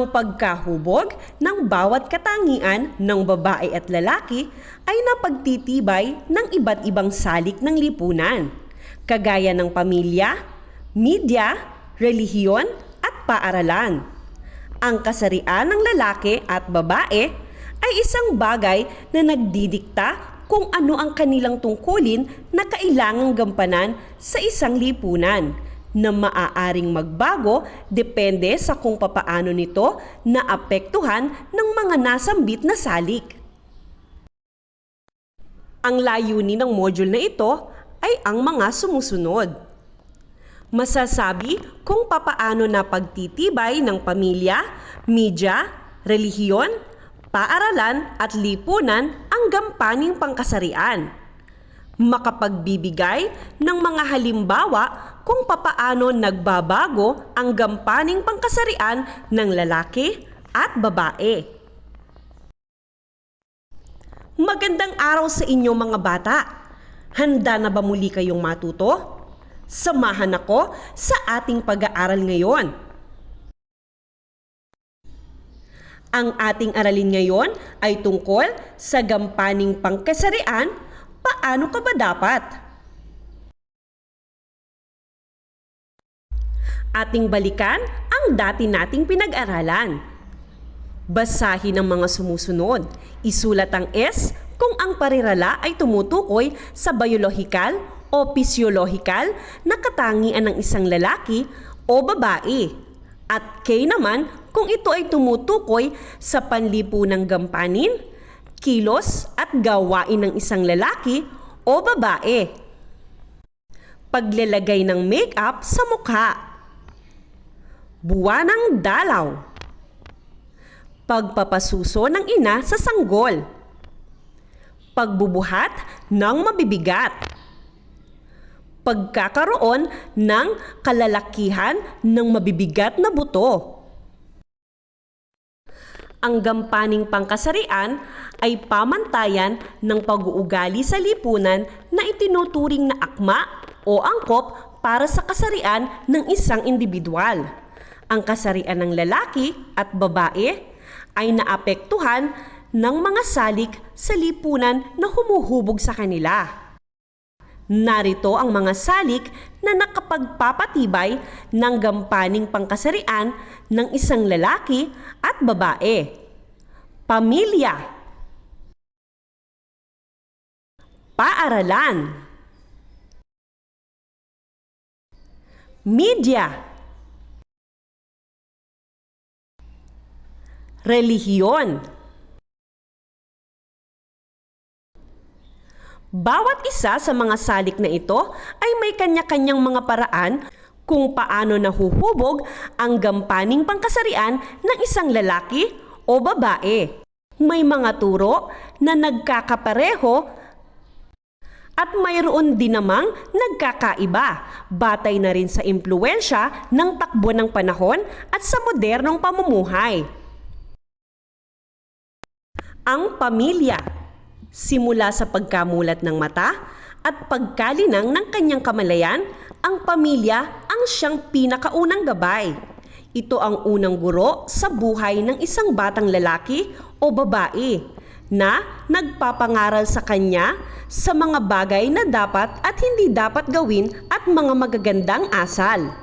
Ang pagkahubog ng bawat katangian ng babae at lalaki ay napagtitibay ng iba't ibang salik ng lipunan, kagaya ng pamilya, media, relihiyon at paaralan. Ang kasarian ng lalaki at babae ay isang bagay na nagdidikta kung ano ang kanilang tungkulin na kailangang gampanan sa isang lipunan, na maaaring magbago depende sa kung papaano nito naapektuhan ng mga nasambit na salik. Ang layunin ng module na ito ay ang mga sumusunod. Masasabi kung papaano napagtitibay ng pamilya, media, relihiyon, paaralan at lipunan ang gampaning pangkasarian. Makapagbibigay ng mga halimbawa kung papaano nagbabago ang gampaning pangkasarian ng lalaki at babae. Magandang araw sa inyo mga bata! Handa na ba muli kayong matuto? Samahan ako sa ating pag-aaral ngayon. Ang ating aralin ngayon ay tungkol sa gampaning pangkasarian. Paano ka ba dapat? Ating balikan ang dati nating pinag-aralan. Basahin ang mga sumusunod. Isulat ang S kung ang parirala ay tumutukoy sa biolohikal o pisyolohikal na katangian ng isang lalaki o babae. At K naman kung ito ay tumutukoy sa panlipunang gampanin, kilos at gawain ng isang lalaki o babae. Paglalagay ng make-up sa mukha. Buwanang dalaw. Pagpapasuso ng ina sa sanggol. Pagbubuhat ng mabibigat. Pagkakaroon ng kalalakihan ng mabibigat na buto. Ang gampaning pangkasarian ay pamantayan ng pag-uugali sa lipunan na itinuturing na akma o angkop para sa kasarian ng isang individual. Ang kasarian ng lalaki at babae ay naapektuhan ng mga salik sa lipunan na humuhubog sa kanila. Narito ang mga salik na nakapagpapatibay ng gampaning pangkasarian ng isang lalaki at babae. Pamilya, paaralan, media, relihiyon. Bawat isa sa mga salik na ito ay may kanya-kanyang mga paraan kung paano nahuhubog ang gampaning pangkasarian ng isang lalaki o babae. May mga turo na nagkakapareho at mayroon din namang nagkakaiba, batay na rin sa impluwensya ng takbo ng panahon at sa modernong pamumuhay. Ang pamilya, simula sa pagkamulat ng mata at pagkalinang ng kanyang kamalayan, ang pamilya ang siyang pinakaunang gabay. Ito ang unang guro sa buhay ng isang batang lalaki o babae na nagpapangaral sa kanya sa mga bagay na dapat at hindi dapat gawin at mga magagandang asal.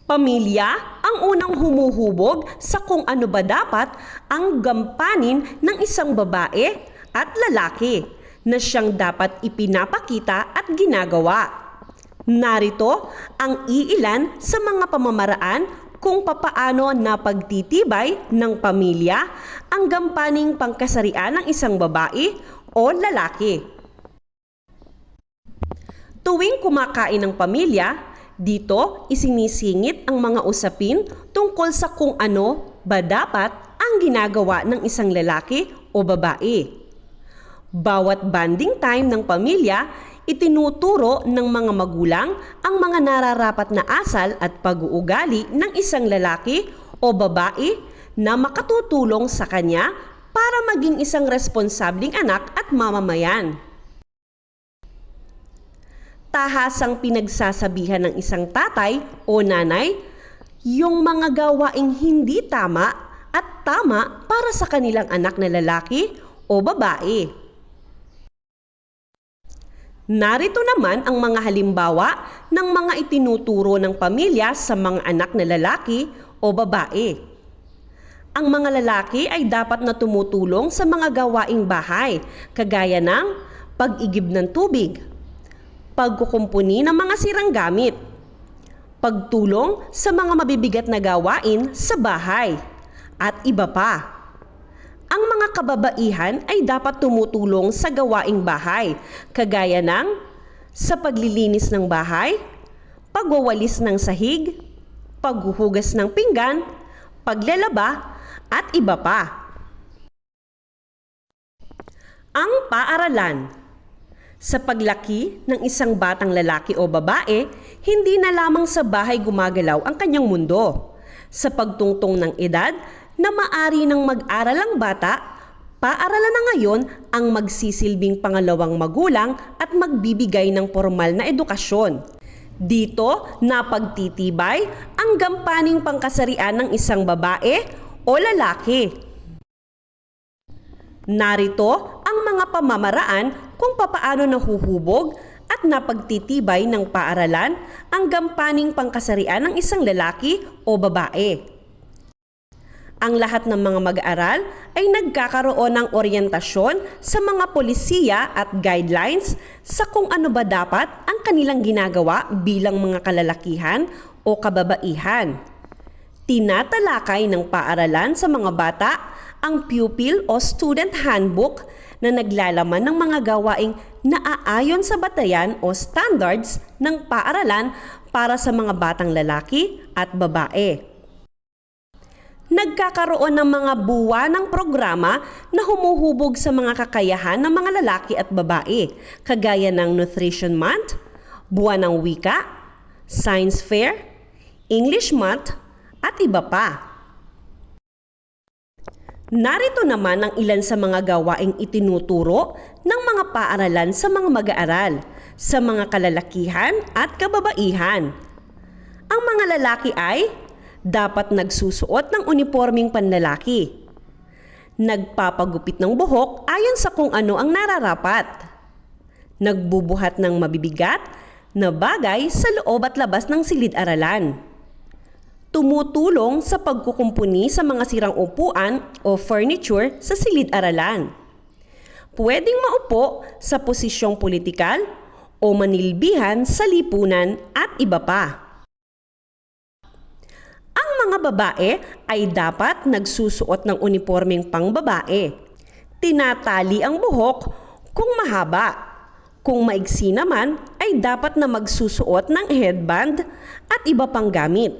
Pamilya ang unang humuhubog sa kung ano ba dapat ang gampanin ng isang babae at lalaki na siyang dapat ipinapakita at ginagawa. Narito ang iilan sa mga pamamaraan kung papaano napagtitibay ng pamilya ang gampaning pangkasarian ng isang babae o lalaki. Tuwing kumakain ng pamilya, dito isinisingit ang mga usapin tungkol sa kung ano ba dapat ang ginagawa ng isang lalaki o babae. Bawat bonding time ng pamilya, itinuturo ng mga magulang ang mga nararapat na asal at pag-uugali ng isang lalaki o babae na makatutulong sa kanya para maging isang responsabling anak at mamamayan. Tahasang pinagsasabihan ng isang tatay o nanay yung mga gawaing hindi tama at tama para sa kanilang anak na lalaki o babae. Narito naman ang mga halimbawa ng mga itinuturo ng pamilya sa mga anak na lalaki o babae. Ang mga lalaki ay dapat na tumutulong sa mga gawaing bahay, kagaya ng pag-igib ng tubig, pagkukumpuni ng mga sirang gamit, pagtulong sa mga mabibigat na gawain sa bahay, at iba pa. Ang mga kababaihan ay dapat tumutulong sa gawaing bahay, kagaya ng sa paglilinis ng bahay, pagwawalis ng sahig, paghuhugas ng pinggan, paglalaba, at iba pa. Ang paaralan. Sa paglaki ng isang batang lalaki o babae, hindi na lamang sa bahay gumagalaw ang kanyang mundo. Sa pagtungtong ng edad na maari ng mag-aral ang bata, paaralan na ngayon ang magsisilbing pangalawang magulang at magbibigay ng formal na edukasyon. Dito napagtitibay ang gampaning pangkasarian ng isang babae o lalaki. Narito ang mga pamamaraan kung papaano nahuhubog at napagtitibay ng paaralan ang gampaning pangkasarian ng isang lalaki o babae. Ang lahat ng mga mag-aaral ay nagkakaroon ng oryentasyon sa mga polisiya at guidelines sa kung ano ba dapat ang kanilang ginagawa bilang mga kalalakihan o kababaihan. Tinatalakay ng paaralan sa mga bata ang pupil o student handbook na naglalaman ng mga gawaing naaayon sa batayan o standards ng paaralan para sa mga batang lalaki at babae. Nagkakaroon ng mga buwanang programa na humuhubog sa mga kakayahan ng mga lalaki at babae, kagaya ng Nutrition Month, Buwan ng Wika, Science Fair, English Month, at iba pa. Narito naman ang ilan sa mga gawaing itinuturo ng mga paaralan sa mga mag-aaral, sa mga kalalakihan at kababaihan. Ang mga lalaki ay dapat nagsusuot ng unipormeng panlalaki, nagpapagupit ng buhok ayon sa kung ano ang nararapat, nagbubuhat ng mabibigat na bagay sa loob at labas ng silid-aralan, tumutulong sa pagkukumpuni sa mga sirang upuan o furniture sa silid-aralan, pwedeng maupo sa posisyong politikal o manilbihan sa lipunan at iba pa. Ang mga babae ay dapat nagsusuot ng unipormeng pangbabae. Tinatali ang buhok kung mahaba. Kung maigsi naman ay dapat na magsusuot ng headband at iba pang gamit.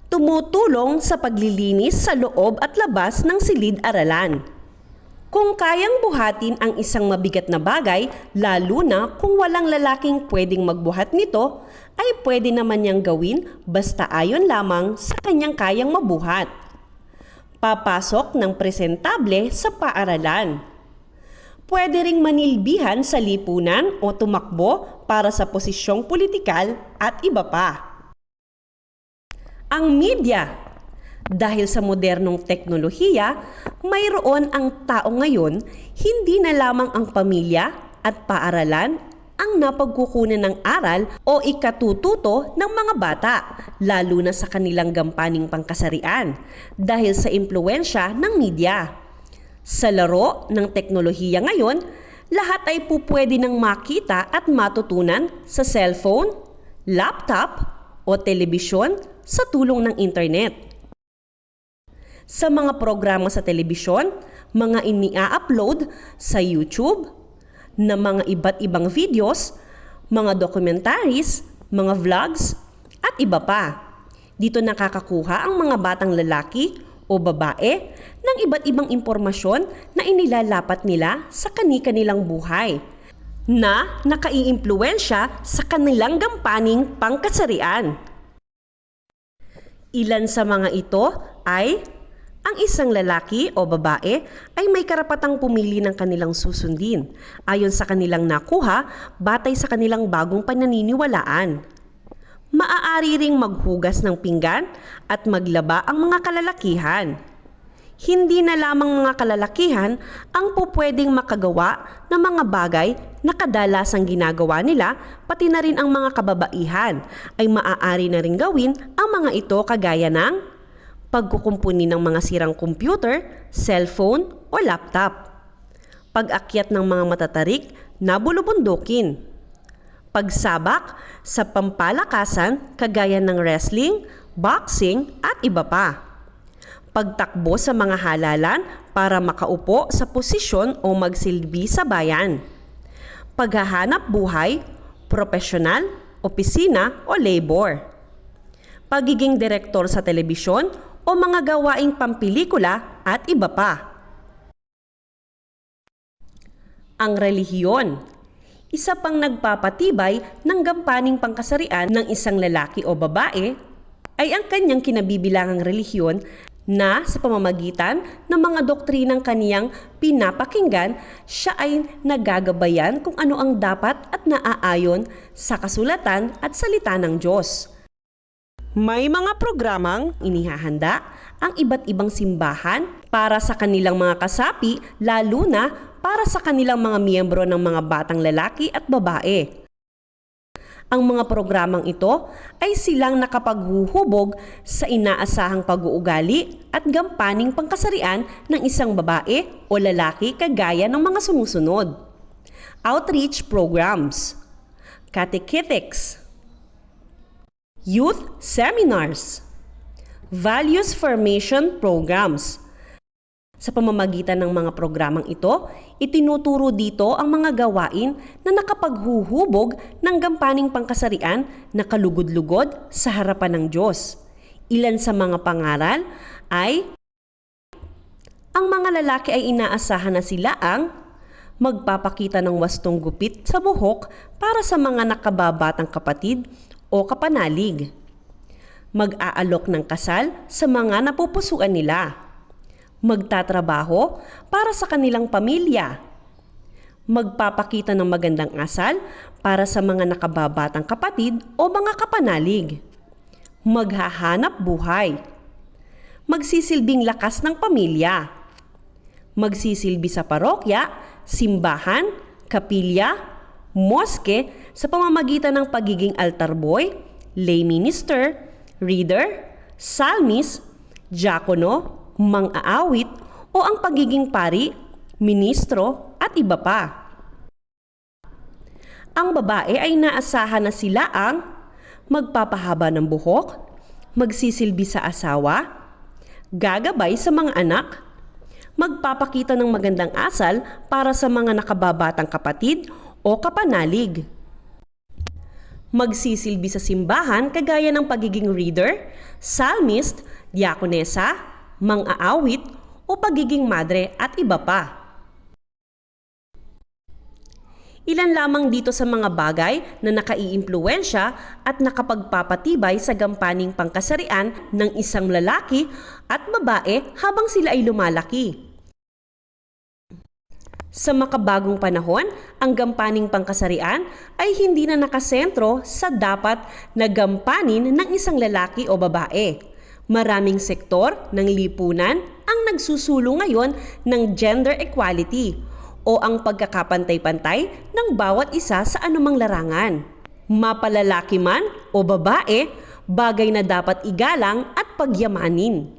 Tumutulong sa paglilinis sa loob at labas ng silid-aralan. Kung kayang buhatin ang isang mabigat na bagay, lalo na kung walang lalaking pwedeng magbuhat nito, ay pwede naman niyang gawin basta ayon lamang sa kanyang kayang mabuhat. Papasok ng presentable sa paaralan. Pwede ring manilbihan sa lipunan o tumakbo para sa posisyong politikal at iba pa. Ang media. Dahil sa modernong teknolohiya, mayroon ang tao ngayon, hindi na lamang ang pamilya at paaralan ang napagkukunan ng aral o ikatututo ng mga bata, lalo na sa kanilang gampaning pangkasarian, dahil sa impluwensya ng media. Sa laro ng teknolohiya ngayon, lahat ay pupwede nang makita at matutunan sa cellphone, laptop o telebisyon sa tulong ng internet. Sa mga programa sa telebisyon, mga ini-upload sa YouTube na mga iba't ibang videos, mga documentaries, mga vlogs, at iba pa. Dito nakakakuha ang mga batang lalaki o babae ng iba't ibang impormasyon na inilalapat nila sa kani-kanilang buhay na nakaiimpluwensya sa kanilang gampaning pangkasarian. Ilan sa mga ito ay ang isang lalaki o babae ay may karapatang pumili ng kanilang susundin ayon sa kanilang nakuha batay sa kanilang bagong pananiniwalaan. Maaari ring maghugas ng pinggan at maglaba ang mga kalalakihan. Hindi na lamang mga kalalakihan ang pupwedeng makagawa ng mga bagay na kadalasang ginagawa nila, pati na rin ang mga kababaihan ay maaari na rin gawin ang mga ito kagaya ng pagkukumpuni ng mga sirang computer, cellphone o laptop, pag-akyat ng mga matatarik na bulubundukin, pagsabak sa pampalakasan kagaya ng wrestling, boxing at iba pa, pagtakbo sa mga halalan para makaupo sa posisyon o magsilbi sa bayan, paghahanap buhay, profesional, opisina o labor, pagiging direktor sa telebisyon o mga gawaing pampelikula at iba pa. Ang relihiyon, isa pang nagpapatibay ng gampaning pangkasarian ng isang lalaki o babae ay ang kanyang kinabibilangang relihiyon na sa pamamagitan ng mga doktrinang kaniyang pinapakinggan, siya ay nagagabayan kung ano ang dapat at naaayon sa kasulatan at salita ng Diyos. May mga programang inihahanda ang iba't ibang simbahan para sa kanilang mga kasapi, lalo na para sa kanilang mga miyembro ng mga batang lalaki at babae. Ang mga programang ito ay silang nakapaghuhubog sa inaasahang pag-uugali at gampaning pangkasarian ng isang babae o lalaki kagaya ng mga sumusunod: outreach programs, catechetics, youth seminars, values formation programs. Sa pamamagitan ng mga programang ito, itinuturo dito ang mga gawain na nakapaghuhubog ng gampaning pangkasarian na kalugod-lugod sa harapan ng Diyos. Ilan sa mga pangaral ay: ang mga lalaki ay inaasahan na sila ang magpapakita ng wastong gupit sa buhok para sa mga nakababatang kapatid o kapanalig, mag-aalok ng kasal sa mga napupusuan nila, magtatrabaho para sa kanilang pamilya, magpapakita ng magandang asal para sa mga nakababatang kapatid o mga kapanalig, maghahanap buhay, magsisilbing lakas ng pamilya, magsisilbi sa parokya, simbahan, kapilya, moske sa pamamagitan ng pagiging altar boy, lay minister, reader, psalmist, diakono, mang-aawit o ang pagiging pari, ministro at iba pa. Ang babae ay naasahan na sila ang magpapahaba ng buhok, magsisilbi sa asawa, gagabay sa mga anak, magpapakita ng magandang asal para sa mga nakababatang kapatid o kapanalig, magsisilbi sa simbahan kagaya ng pagiging reader, psalmist, diakonesa, mang-aawit o pagiging madre at iba pa. Ilan lamang dito sa mga bagay na nakaiimpluwensya at nakapagpapatibay sa gampaning pangkasarian ng isang lalaki at babae habang sila ay lumalaki. Sa makabagong panahon, ang gampaning pangkasarian ay hindi na nakasentro sa dapat na gampanin ng isang lalaki o babae. Maraming sektor ng lipunan ang nagsusulong ngayon ng gender equality o ang pagkakapantay-pantay ng bawat isa sa anumang larangan. Mapalalaki man o babae, bagay na dapat igalang at pagyamanin.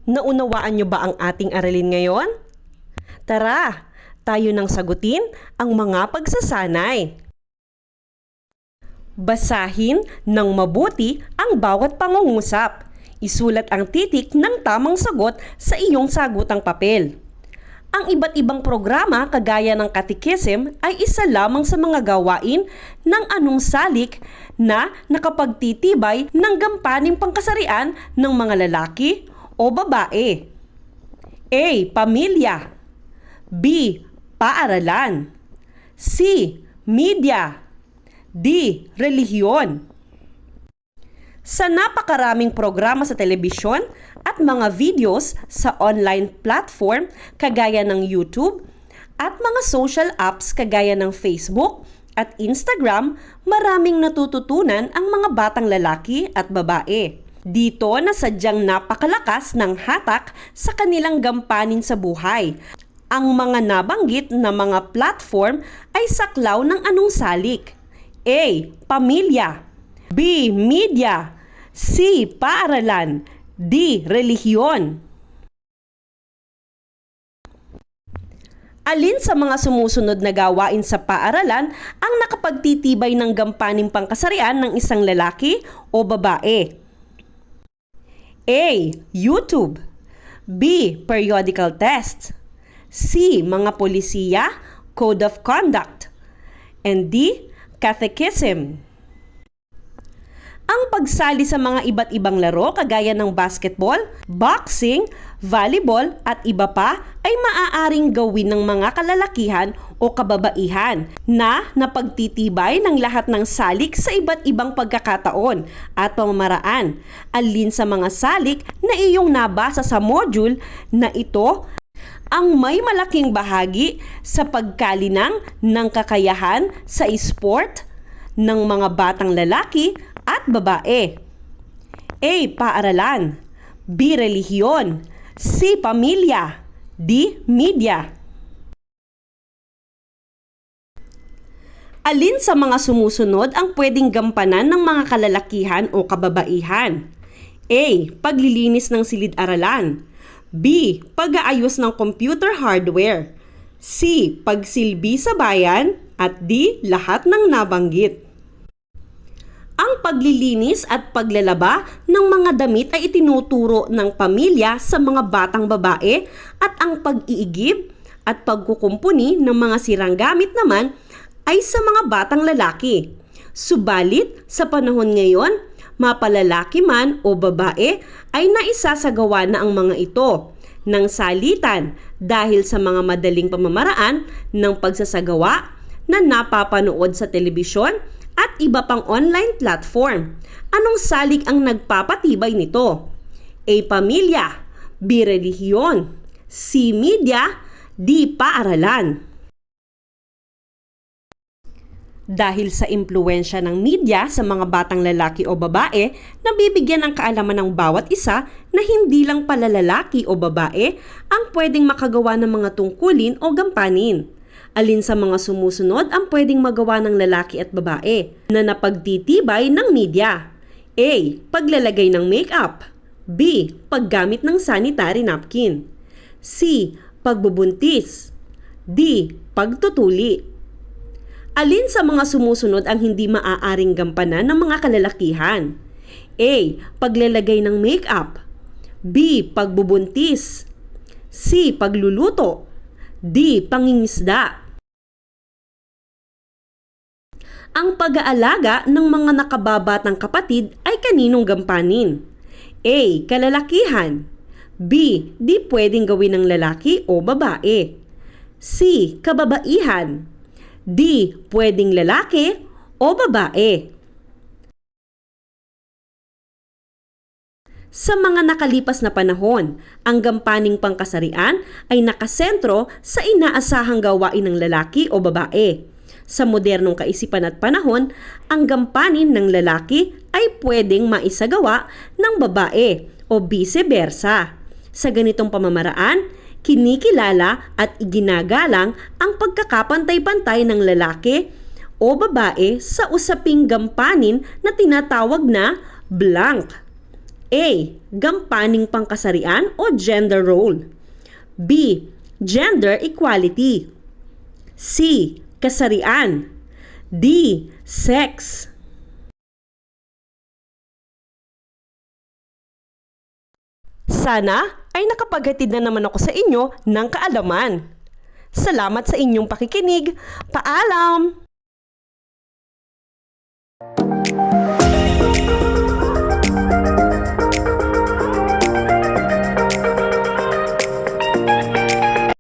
Naunawaan niyo ba ang ating aralin ngayon? Tara, tayo nang sagutin ang mga pagsasanay. Basahin ng mabuti ang bawat pangungusap. Isulat ang titik ng tamang sagot sa iyong sagutang papel. Ang iba't ibang programa kagaya ng catechism ay isa lamang sa mga gawain ng anungsalik na nakapagtitibay ng gampaning pangkasarian ng mga lalaki o babae. A. Pamilya. B. Paaralan. C. Media. D. Relihiyon. Sa napakaraming programa sa telebisyon at mga videos sa online platform kagaya ng YouTube at mga social apps kagaya ng Facebook, at Instagram, maraming natututunan ang mga batang lalaki at babae. Dito na sadyang napakalakas ng hatak sa kanilang gampanin sa buhay. Ang mga nabanggit na mga platform ay saklaw ng anong salik? A. Pamilya, B. Media, C. Paaralan, D. Relihiyon. Alin sa mga sumusunod na gawain sa paaralan ang nakapagtitibay ng gampaning pangkasarian ng isang lalaki o babae? A. YouTube, B. Periodical tests, C. Mga polisiya, Code of Conduct, and D. Catechism. Ang pagsali sa mga iba't ibang laro kagaya ng basketball, boxing, volleyball at iba pa ay maaaring gawin ng mga kalalakihan o kababaihan na napagtitibay ng lahat ng salik sa iba't ibang pagkakataon at pamamaraan. Alin sa mga salik na iyong nabasa sa module na ito ang may malaking bahagi sa pagkalinang ng kakayahan sa sport ng mga batang lalaki at babae? A. Paaralan, B. Relihiyon, C. Pamilya, D. Media. Alin sa mga sumusunod ang pwedeng gampanan ng mga kalalakihan o kababaihan? A. Paglilinis ng silid-aralan, B. Pag-aayos ng computer hardware, C. Pagsilbi sa bayan, at D. Lahat ng nabanggit. Ang paglilinis at paglalaba ng mga damit ay itinuturo ng pamilya sa mga batang babae at ang pag-iigib at pagkukumpuni ng mga sirang gamit naman ay sa mga batang lalaki. Subalit, sa panahon ngayon, mapalalaki man o babae ay naisasagawa na ang mga ito ng salitan dahil sa mga madaling pamamaraan ng pagsasagawa na napapanood sa telebisyon at iba pang online platform. Anong salik ang nagpapatibay nito? A. Pamilya, B. Relihiyon, C. Media, D. Paaralan. Dahil sa impluwensya ng media sa mga batang lalaki o babae, nabibigyan ng kaalaman ng bawat isa na hindi lang pala lalaki o babae ang pwedeng makagawa ng mga tungkulin o gampanin. Alin sa mga sumusunod ang pwedeng magawa ng lalaki at babae na napagtitibay ng media? A. Paglalagay ng makeup, B. Paggamit ng sanitary napkin, C. Pagbubuntis, D. Pagtutuli. Alin sa mga sumusunod ang hindi maaaring gampanan ng mga kalalakihan? A. Paglalagay ng makeup, B. Pagbubuntis, C. Pagluluto, D. Pangingisda. Ang pag-aalaga ng mga nakababatang kapatid ay kaninong gampanin? A. Kalalakihan, B. Di pwedeng gawin ng lalaki o babae, C. Kababaihan, D. Pwedeng lalaki o babae. Sa mga nakalipas na panahon, ang gampaning pangkasarian ay nakasentro sa inaasahang gawain ng lalaki o babae. Sa modernong kaisipan at panahon, ang gampanin ng lalaki ay pwedeng maisagawa ng babae o vice versa. Sa ganitong pamamaraan, kinikilala at iginagalang ang pagkakapantay-pantay ng lalaki o babae sa usaping gampanin na tinatawag na blank. A. Gampaning pangkasarian o gender role, B. Gender equality, C. Kasarian, D. Sex. Sana ay nakapaghatid na naman ako sa inyo ng kaalaman. Salamat sa inyong pakikinig. Paalam!